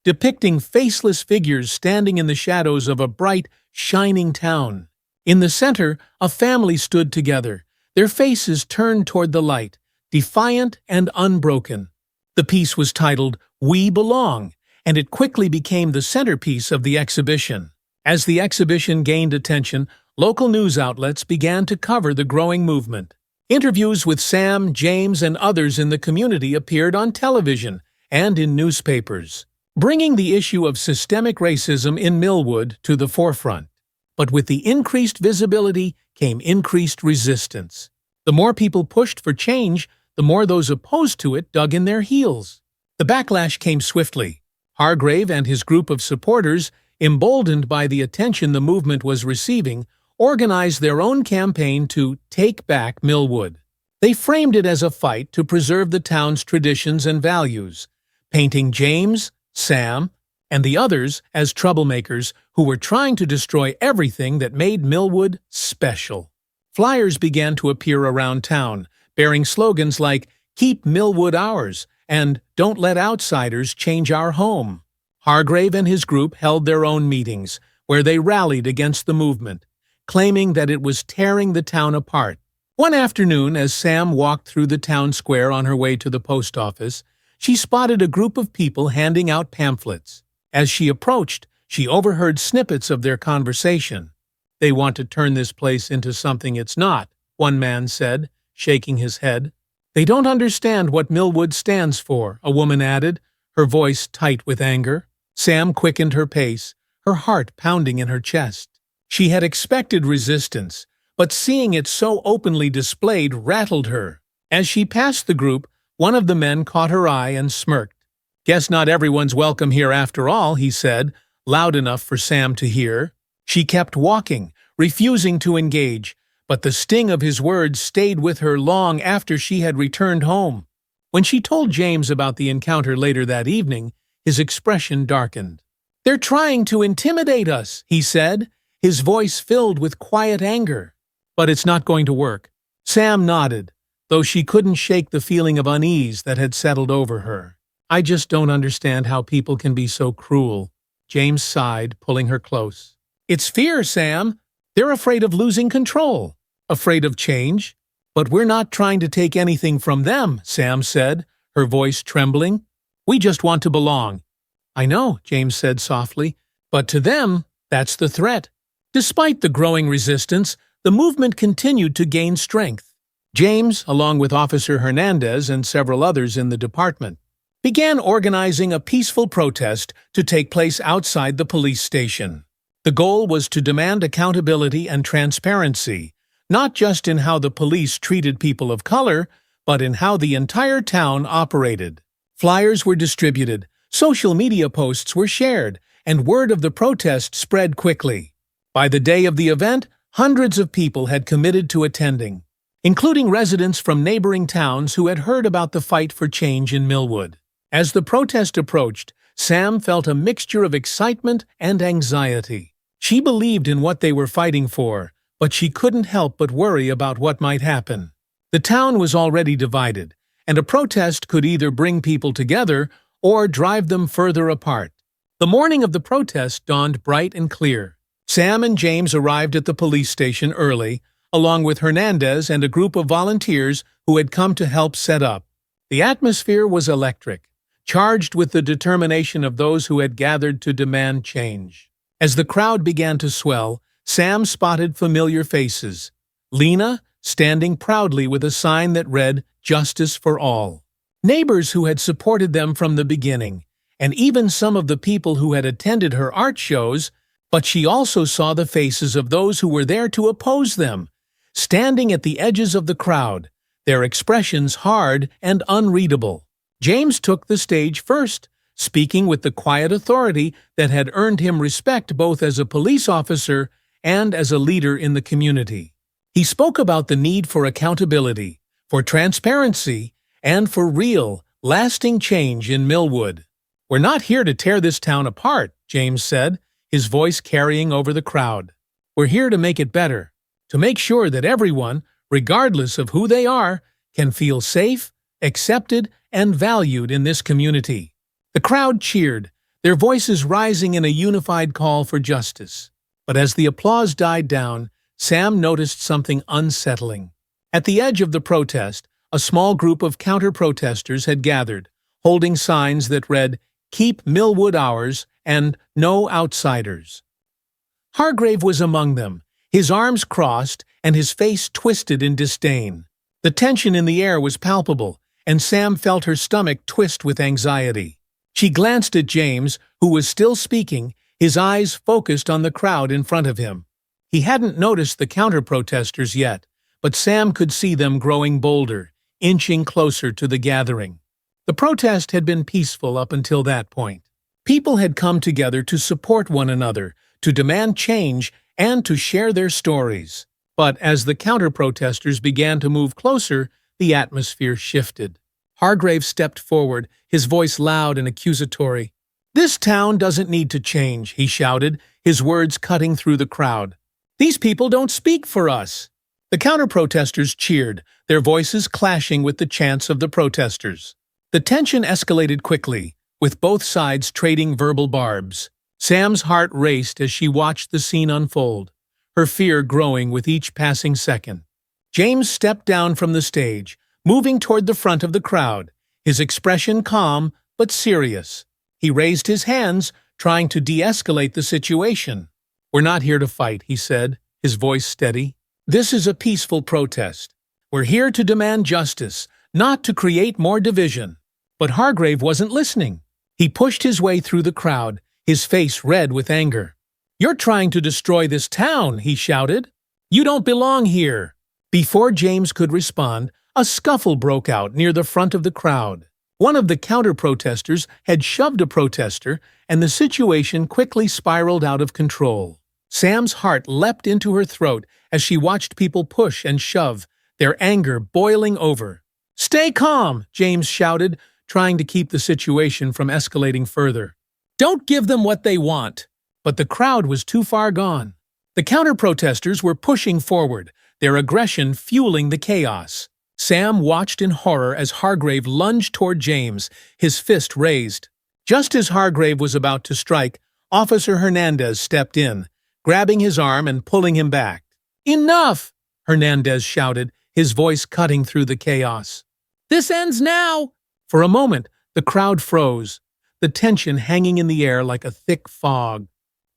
depicting faceless figures standing in the shadows of a bright, shining town. In the center, a family stood together, their faces turned toward the light, defiant and unbroken. The piece was titled, "We Belong," and it quickly became the centerpiece of the exhibition. As the exhibition gained attention, local news outlets began to cover the growing movement. Interviews with Sam, James, and others in the community appeared on television and in newspapers, bringing the issue of systemic racism in Milwood to the forefront. But with the increased visibility came increased resistance. The more people pushed for change, the more those opposed to it dug in their heels. The backlash came swiftly. Hargrave and his group of supporters, emboldened by the attention the movement was receiving, organized their own campaign to take back Milwood. They framed it as a fight to preserve the town's traditions and values, painting James, Sam, and the others as troublemakers who were trying to destroy everything that made Milwood special. Flyers began to appear around town, bearing slogans like "Keep Milwood Ours" and "Don't Let Outsiders Change Our Home." Hargrave and his group held their own meetings, where they rallied against the movement, claiming that it was tearing the town apart. One afternoon, as Sam walked through the town square on her way to the post office, she spotted a group of people handing out pamphlets. As she approached, she overheard snippets of their conversation. "They want to turn this place into something it's not," one man said, shaking his head. "They don't understand what Milwood stands for," a woman added, her voice tight with anger. Sam quickened her pace, her heart pounding in her chest. She had expected resistance, but seeing it so openly displayed rattled her. As she passed the group, one of the men caught her eye and smirked. "Guess not everyone's welcome here after all," he said, loud enough for Sam to hear. She kept walking, refusing to engage, but the sting of his words stayed with her long after she had returned home. When she told James about the encounter later that evening, his expression darkened. "They're trying to intimidate us," he said, his voice filled with quiet anger. "But it's not going to work." Sam nodded, though she couldn't shake the feeling of unease that had settled over her. "I just don't understand how people can be so cruel," James sighed, pulling her close. "It's fear, Sam. They're afraid of losing control, afraid of change. But we're not trying to take anything from them," Sam said, her voice trembling. "We just want to belong." "I know," James said softly, "but to them, that's the threat." Despite the growing resistance, the movement continued to gain strength. James, along with Officer Hernandez and several others in the department, began organizing a peaceful protest to take place outside the police station. The goal was to demand accountability and transparency, not just in how the police treated people of color, but in how the entire town operated. Flyers were distributed, social media posts were shared, and word of the protest spread quickly. By the day of the event, hundreds of people had committed to attending, including residents from neighboring towns who had heard about the fight for change in Milwood. As the protest approached, Sam felt a mixture of excitement and anxiety. She believed in what they were fighting for, but she couldn't help but worry about what might happen. The town was already divided, and a protest could either bring people together or drive them further apart. The morning of the protest dawned bright and clear. Sam and James arrived at the police station early, along with Hernandez and a group of volunteers who had come to help set up. The atmosphere was electric, charged with the determination of those who had gathered to demand change. As the crowd began to swell, Sam spotted familiar faces. Lena, standing proudly with a sign that read, "Justice for All." Neighbors who had supported them from the beginning, and even some of the people who had attended her art shows, but she also saw the faces of those who were there to oppose them, standing at the edges of the crowd, their expressions hard and unreadable. James took the stage first, speaking with the quiet authority that had earned him respect both as a police officer and as a leader in the community. He spoke about the need for accountability, for transparency, and for real, lasting change in Milwood. "We're not here to tear this town apart," James said, his voice carrying over the crowd. "We're here to make it better, to make sure that everyone, regardless of who they are, can feel safe, accepted, and valued in this community." The crowd cheered, their voices rising in a unified call for justice. But as the applause died down, Sam noticed something unsettling. At the edge of the protest, a small group of counter-protesters had gathered, holding signs that read, "Keep Milwood Ours" and "No Outsiders." Hargrave was among them, his arms crossed and his face twisted in disdain. The tension in the air was palpable, and Sam felt her stomach twist with anxiety. She glanced at James, who was still speaking, his eyes focused on the crowd in front of him. He hadn't noticed the counter-protesters yet, but Sam could see them growing bolder, inching closer to the gathering. The protest had been peaceful up until that point. People had come together to support one another, to demand change, and to share their stories. But as the counter-protesters began to move closer, the atmosphere shifted. Hargrave stepped forward, his voice loud and accusatory. "This town doesn't need to change," he shouted, his words cutting through the crowd. "These people don't speak for us." The counter-protesters cheered, their voices clashing with the chants of the protesters. The tension escalated quickly, with both sides trading verbal barbs. Sam's heart raced as she watched the scene unfold, her fear growing with each passing second. James stepped down from the stage, moving toward the front of the crowd, his expression calm but serious. He raised his hands, trying to de-escalate the situation. "We're not here to fight," he said, his voice steady. "This is a peaceful protest. We're here to demand justice, not to create more division." But Hargrave wasn't listening. He pushed his way through the crowd, his face red with anger. "You're trying to destroy this town," he shouted. "You don't belong here." Before James could respond, a scuffle broke out near the front of the crowd. One of the counter-protesters had shoved a protester, and the situation quickly spiraled out of control. Sam's heart leapt into her throat as she watched people push and shove, their anger boiling over. "Stay calm," James shouted, trying to keep the situation from escalating further. "Don't give them what they want." But the crowd was too far gone. The counter-protesters were pushing forward, their aggression fueling the chaos. Sam watched in horror as Hargrave lunged toward James, his fist raised. Just as Hargrave was about to strike, Officer Hernandez stepped in, grabbing his arm and pulling him back. "Enough!" Hernandez shouted, his voice cutting through the chaos. "This ends now!" For a moment, the crowd froze, the tension hanging in the air like a thick fog.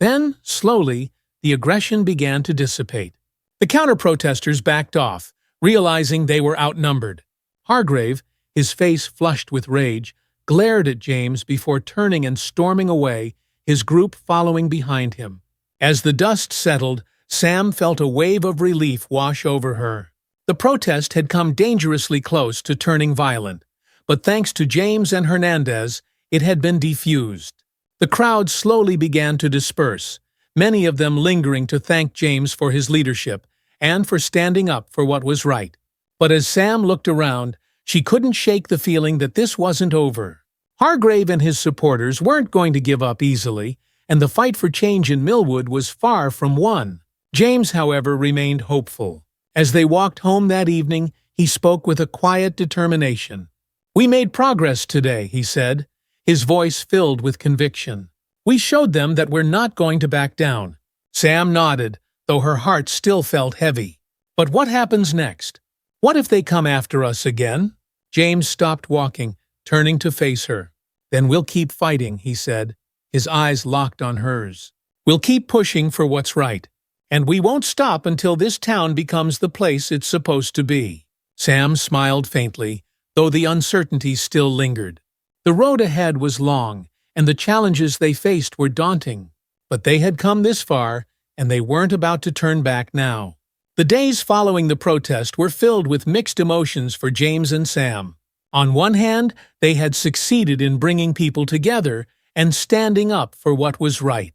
Then, slowly, the aggression began to dissipate. The counter-protesters backed off, realizing they were outnumbered. Hargrave, his face flushed with rage, glared at James before turning and storming away, his group following behind him. As the dust settled, Sam felt a wave of relief wash over her. The protest had come dangerously close to turning violent, but thanks to James and Hernandez, it had been defused. The crowd slowly began to disperse, many of them lingering to thank James for his leadership and for standing up for what was right. But as Sam looked around, she couldn't shake the feeling that this wasn't over. Hargrave and his supporters weren't going to give up easily, and the fight for change in Milwood was far from won. James, however, remained hopeful. As they walked home that evening, he spoke with a quiet determination. "We made progress today," he said, his voice filled with conviction. "We showed them that we're not going to back down." Sam nodded, though her heart still felt heavy. "But what happens next? What if they come after us again?" James stopped walking, turning to face her. "Then we'll keep fighting," he said, his eyes locked on hers. "We'll keep pushing for what's right. And we won't stop until this town becomes the place it's supposed to be." Sam smiled faintly, though the uncertainty still lingered. The road ahead was long, and the challenges they faced were daunting. But they had come this far, and they weren't about to turn back now. The days following the protest were filled with mixed emotions for James and Sam. On one hand, they had succeeded in bringing people together and standing up for what was right.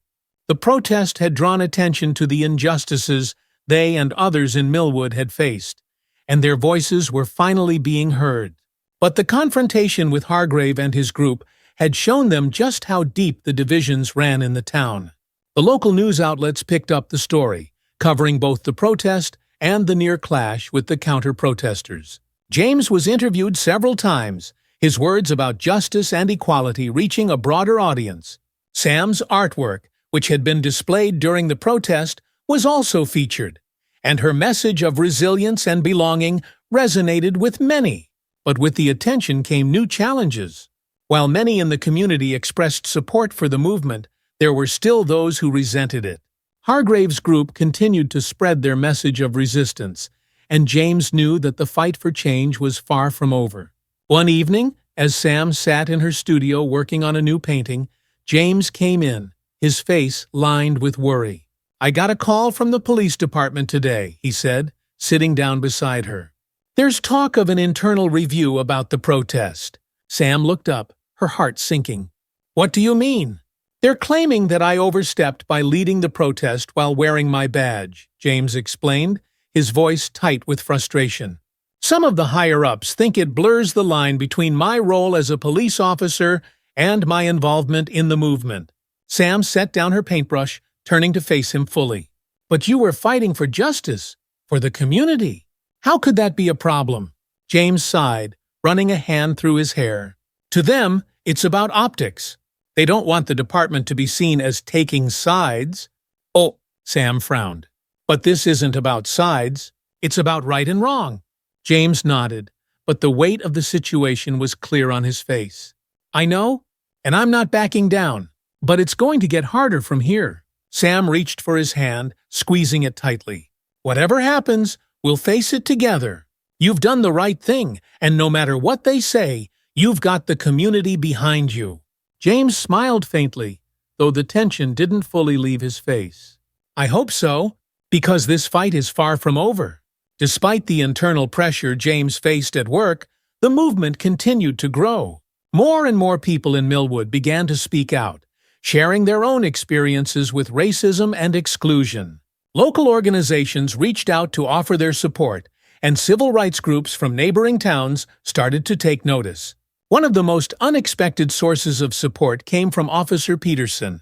The protest had drawn attention to the injustices they and others in Milwood had faced, and their voices were finally being heard. But the confrontation with Hargrave and his group had shown them just how deep the divisions ran in the town. The local news outlets picked up the story, covering both the protest and the near clash with the counter-protesters. James was interviewed several times, his words about justice and equality reaching a broader audience. Sam's artwork, which had been displayed during the protest, was also featured, and her message of resilience and belonging resonated with many. But with the attention came new challenges. While many in the community expressed support for the movement, there were still those who resented it. Hargrave's group continued to spread their message of resistance, and James knew that the fight for change was far from over. One evening, as Sam sat in her studio working on a new painting, James came in, his face lined with worry. "I got a call from the police department today," he said, sitting down beside her. "There's talk of an internal review about the protest." Sam looked up, her heart sinking. "What do you mean?" "They're claiming that I overstepped by leading the protest while wearing my badge," James explained, his voice tight with frustration. "Some of the higher-ups think it blurs the line between my role as a police officer and my involvement in the movement." Sam set down her paintbrush, turning to face him fully. "But you were fighting for justice, for the community. How could that be a problem?" James sighed, running a hand through his hair. "To them, it's about optics. They don't want the department to be seen as taking sides." "Oh," Sam frowned. "But this isn't about sides. It's about right and wrong." James nodded, but the weight of the situation was clear on his face. "I know, and I'm not backing down. But it's going to get harder from here." Sam reached for his hand, squeezing it tightly. "Whatever happens, we'll face it together. You've done the right thing, and no matter what they say, you've got the community behind you." James smiled faintly, though the tension didn't fully leave his face. "I hope so, because this fight is far from over." Despite the internal pressure James faced at work, the movement continued to grow. More and more people in Milwood began to speak out, sharing their own experiences with racism and exclusion. Local organizations reached out to offer their support, and civil rights groups from neighboring towns started to take notice. One of the most unexpected sources of support came from Officer Peterson,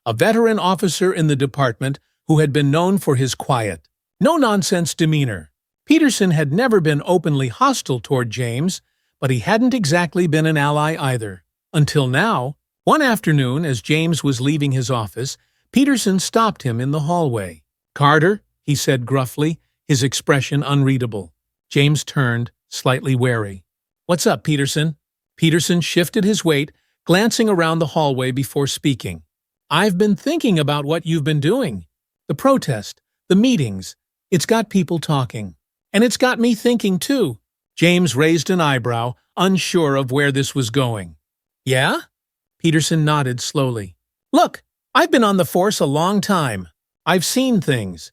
a veteran officer in the department who had been known for his quiet, no-nonsense demeanor. Peterson had never been openly hostile toward James, but he hadn't exactly been an ally either. Until now, one afternoon as James was leaving his office, Peterson stopped him in the hallway. "Carter," he said gruffly, his expression unreadable. James turned, slightly wary. "What's up, Peterson?" Peterson shifted his weight, glancing around the hallway before speaking. "I've been thinking about what you've been doing. The protest, the meetings. It's got people talking. And it's got me thinking, too." James raised an eyebrow, unsure of where this was going. "Yeah?" Peterson nodded slowly. "Look, I've been on the force a long time. I've seen things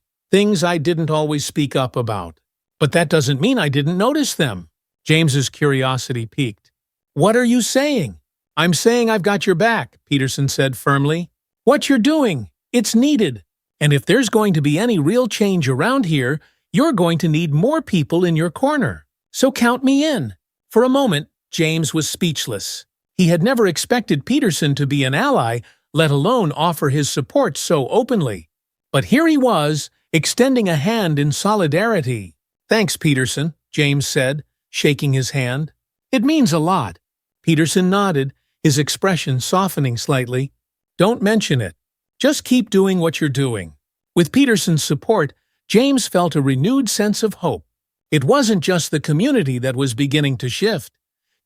I didn't always speak up about. But that doesn't mean I didn't notice them." James's curiosity piqued. "What are you saying?" "I'm saying I've got your back," Peterson said firmly. "What you're doing, it's needed. And if there's going to be any real change around here, you're going to need more people in your corner. So count me in." For a moment, James was speechless. He had never expected Peterson to be an ally, let alone offer his support so openly. But here he was, extending a hand in solidarity. "Thanks, Peterson," James said, shaking his hand. "It means a lot." Peterson nodded, his expression softening slightly. "Don't mention it. Just keep doing what you're doing." With Peterson's support, James felt a renewed sense of hope. It wasn't just the community that was beginning to shift.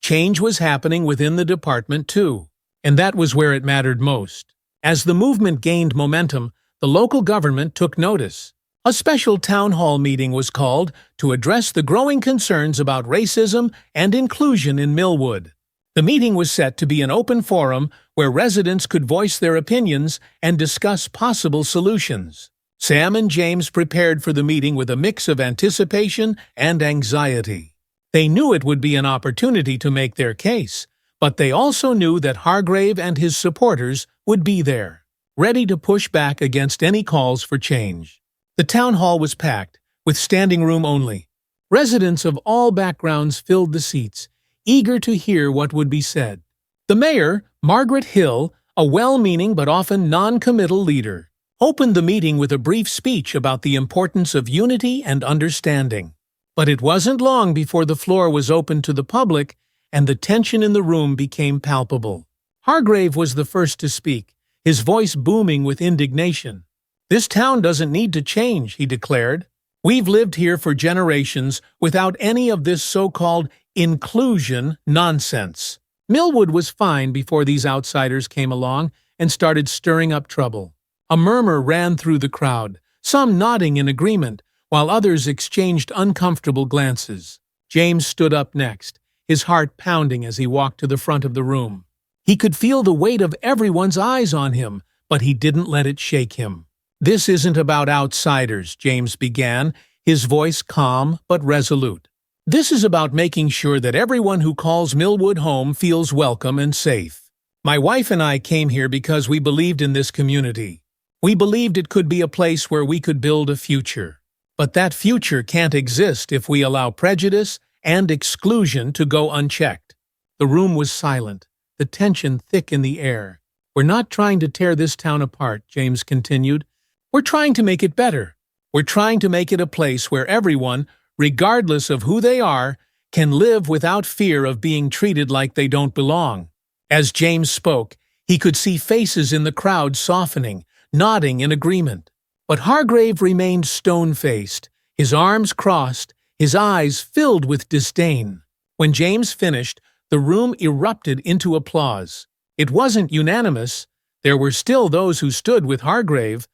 Change was happening within the department, too. And that was where it mattered most. As the movement gained momentum, the local government took notice. A special town hall meeting was called to address the growing concerns about racism and inclusion in Milwood. The meeting was set to be an open forum where residents could voice their opinions and discuss possible solutions. Sam and James prepared for the meeting with a mix of anticipation and anxiety. They knew it would be an opportunity to make their case, but they also knew that Hargrave and his supporters would be there, ready to push back against any calls for change. The town hall was packed, with standing room only. Residents of all backgrounds filled the seats, eager to hear what would be said. The mayor, Margaret Hill, a well-meaning but often non-committal leader, opened the meeting with a brief speech about the importance of unity and understanding. But it wasn't long before the floor was opened to the public and the tension in the room became palpable. Hargrave was the first to speak, his voice booming with indignation. "This town doesn't need to change," he declared. "We've lived here for generations without any of this so-called inclusion nonsense." Milwood was fine before these outsiders came along and started stirring up trouble. A murmur ran through the crowd, some nodding in agreement, while others exchanged uncomfortable glances. James stood up next, his heart pounding as he walked to the front of the room. He could feel the weight of everyone's eyes on him, but he didn't let it shake him. "This isn't about outsiders," James began, his voice calm but resolute. "This is about making sure that everyone who calls Milwood home feels welcome and safe. My wife and I came here because we believed in this community. We believed it could be a place where we could build a future. But that future can't exist if we allow prejudice and exclusion to go unchecked." The room was silent, the tension thick in the air. "We're not trying to tear this town apart," James continued. "We're trying to make it better. We're trying to make it a place where everyone, regardless of who they are, can live without fear of being treated like they don't belong." As James spoke, he could see faces in the crowd softening, nodding in agreement. But Hargrave remained stone-faced, his arms crossed, his eyes filled with disdain. When James finished, the room erupted into applause. It wasn't unanimous. There were still those who stood with Hargrave,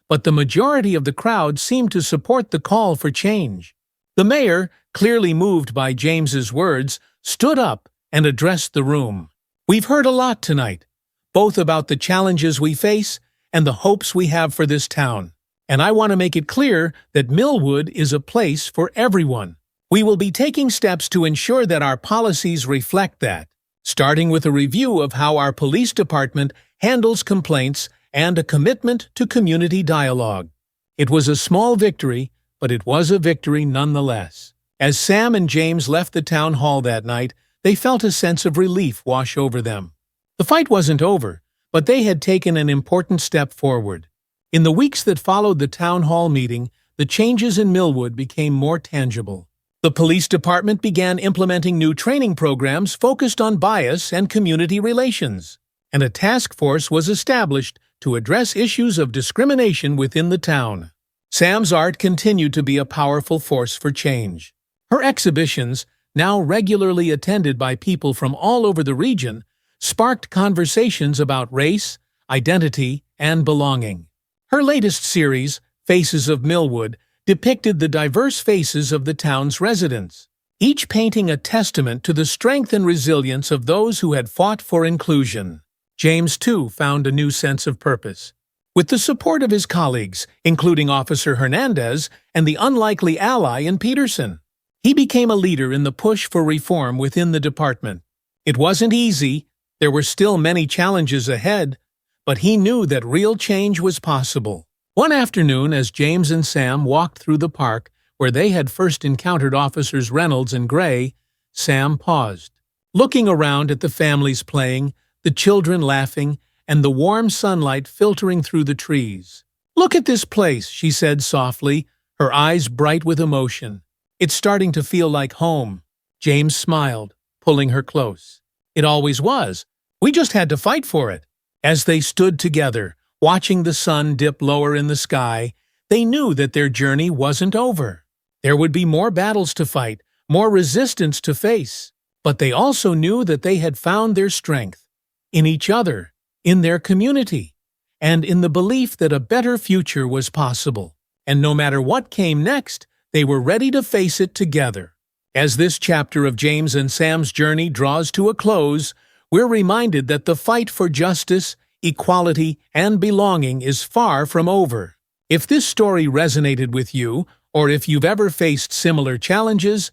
but the majority of the crowd seemed to support the call for change. The mayor, clearly moved by James's words, stood up and addressed the room. "We've heard a lot tonight, both about the challenges we face and the hopes we have for this town. And I want to make it clear that Milwood is a place for everyone. We will be taking steps to ensure that our policies reflect that, starting with a review of how our police department handles complaints and a commitment to community dialogue. It was a small victory, but it was a victory nonetheless. As Sam and James left the town hall that night, they felt a sense of relief wash over them. The fight wasn't over, but they had taken an important step forward. In the weeks that followed the town hall meeting, the changes in Milwood became more tangible. The police department began implementing new training programs focused on bias and community relations, and a task force was established to address issues of discrimination within the town. Sam's art continued to be a powerful force for change. Her exhibitions, now regularly attended by people from all over the region, sparked conversations about race, identity, and belonging. Her latest series, Faces of Milwood, depicted the diverse faces of the town's residents, each painting a testament to the strength and resilience of those who had fought for inclusion. James, too, found a new sense of purpose. With the support of his colleagues, including Officer Hernandez and the unlikely ally in Peterson, he became a leader in the push for reform within the department. It wasn't easy, there were still many challenges ahead, but he knew that real change was possible. One afternoon, as James and Sam walked through the park where they had first encountered Officers Reynolds and Gray, Sam paused. Looking around at the families playing, the children laughing, and the warm sunlight filtering through the trees. "Look at this place," she said softly, her eyes bright with emotion. "It's starting to feel like home." James smiled, pulling her close. "It always was. We just had to fight for it." As they stood together, watching the sun dip lower in the sky, they knew that their journey wasn't over. There would be more battles to fight, more resistance to face. But they also knew that they had found their strength in each other, in their community, and in the belief that a better future was possible. And no matter what came next, they were ready to face it together. As this chapter of James and Sam's journey draws to a close, we're reminded that the fight for justice, equality, and belonging is far from over. If this story resonated with you, or if you've ever faced similar challenges,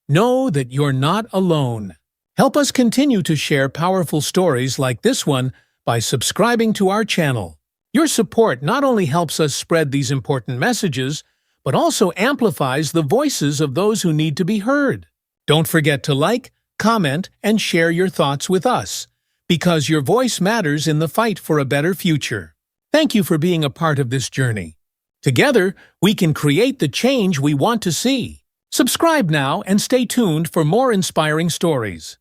know that you're not alone. Help us continue to share powerful stories like this one by subscribing to our channel. Your support not only helps us spread these important messages, but also amplifies the voices of those who need to be heard. Don't forget to like, comment, and share your thoughts with us, because your voice matters in the fight for a better future. Thank you for being a part of this journey. Together, we can create the change we want to see. Subscribe now and stay tuned for more inspiring stories.